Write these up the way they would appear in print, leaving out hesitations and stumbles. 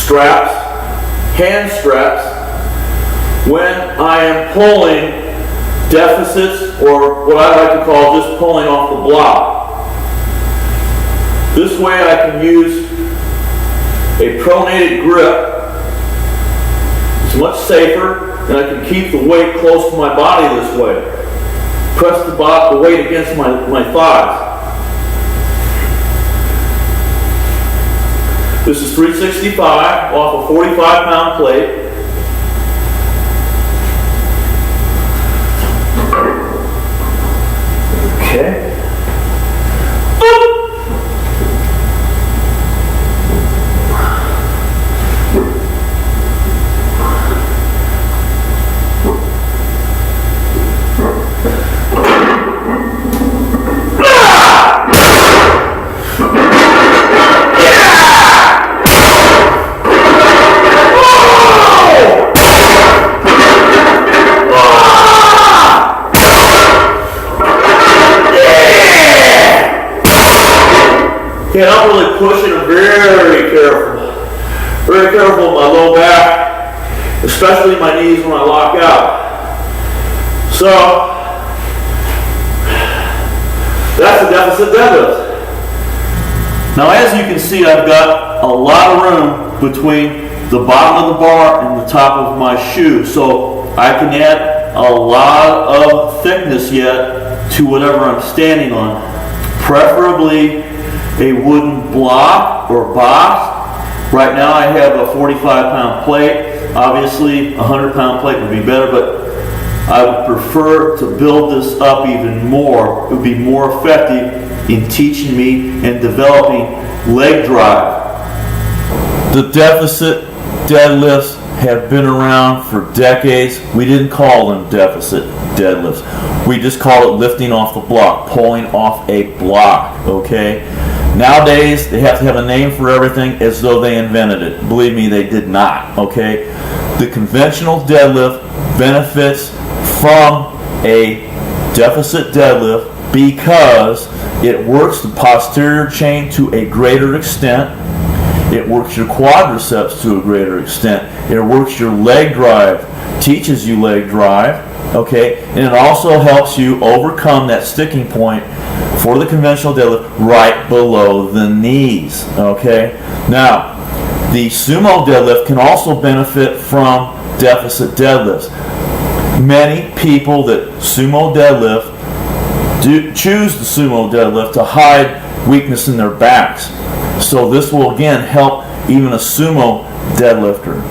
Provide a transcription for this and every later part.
straps, hand straps, when I am pulling deficits, or what I like to call just pulling off the block. This way I can use a pronated grip. It's much safer, and I can keep the weight close to my body this way. Press the weight against my thighs. This is 365 off a 45-pound plate. Okay. Okay, I'm really pushing. I'm very careful. Very careful with my low back, especially my knees when I lock out. So, that's the deficit deadlift. Now, as you can see, I've got a lot of room between the bottom of the bar and the top of my shoe, so I can add a lot of thickness yet to whatever I'm standing on, preferably a wooden block or box. Right now I have a 45-pound plate. Obviously a 100-pound plate would be better, but I would prefer to build this up even more. It would be more effective in teaching me and developing leg drive. The deficit deadlifts have been around for decades. We didn't call them deficit deadlifts. We just called it lifting off the block, pulling off a block, okay? Nowadays, they have to have a name for everything as though they invented it. Believe me, they did not, okay? The conventional deadlift benefits from a deficit deadlift because it works the posterior chain to a greater extent. It works your quadriceps to a greater extent. It works your leg drive, teaches you leg drive, okay? And it also helps you overcome that sticking point for the conventional deadlift right below the knees, okay? Now, the sumo deadlift can also benefit from deficit deadlifts. Many people that sumo deadlift choose the sumo deadlift to hide weakness in their backs. So this will again help even a sumo deadlifter.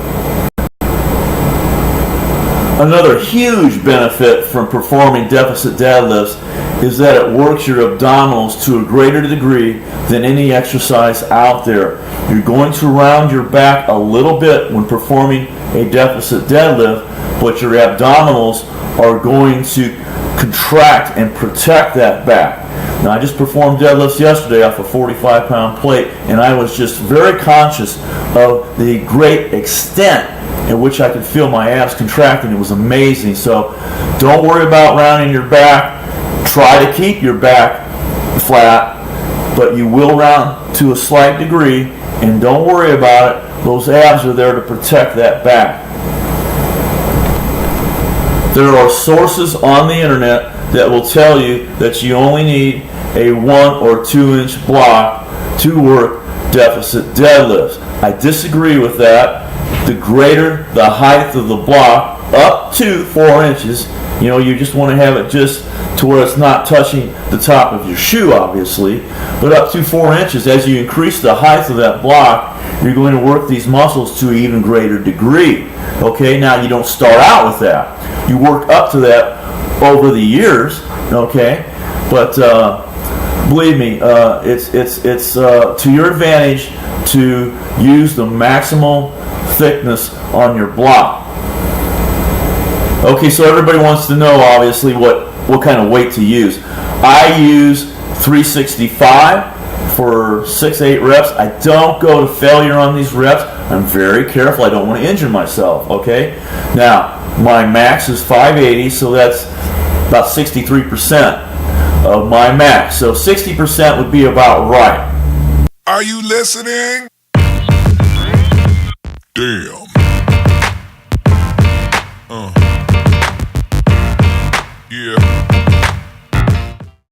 Another huge benefit from performing deficit deadlifts is that it works your abdominals to a greater degree than any exercise out there. You're going to round your back a little bit when performing a deficit deadlift, but your abdominals are going to contract and protect that back. Now, I just performed deadlifts yesterday off a 45-pound plate, and I was just very conscious of the great extent in which I could feel my abs contracting. It was amazing. So don't worry about rounding your back. Try to keep your back flat, but you will round to a slight degree, and don't worry about it. Those abs are there to protect that back. There are sources on the internet that will tell you that you only need a 1 or 2 inch block to work deficit deadlifts. I disagree with that. The greater the height of the block, up to 4 inches, you just want to have it just to where it's not touching the top of your shoe, obviously, but up to 4 inches. As you increase the height of that block, you're going to work these muscles to an even greater degree. Okay, now you don't start out with that. You work up to that over the years, okay, but believe me, it's to your advantage to use the maximal thickness on your block. Okay, so everybody wants to know, obviously, what kind of weight to use. I use 365 for 6-8 reps. I don't go to failure on these reps. I'm very careful. I don't want to injure myself, okay? Now, my max is 580, so that's about 63% of my max. So 60% would be about right. Are you listening? Damn.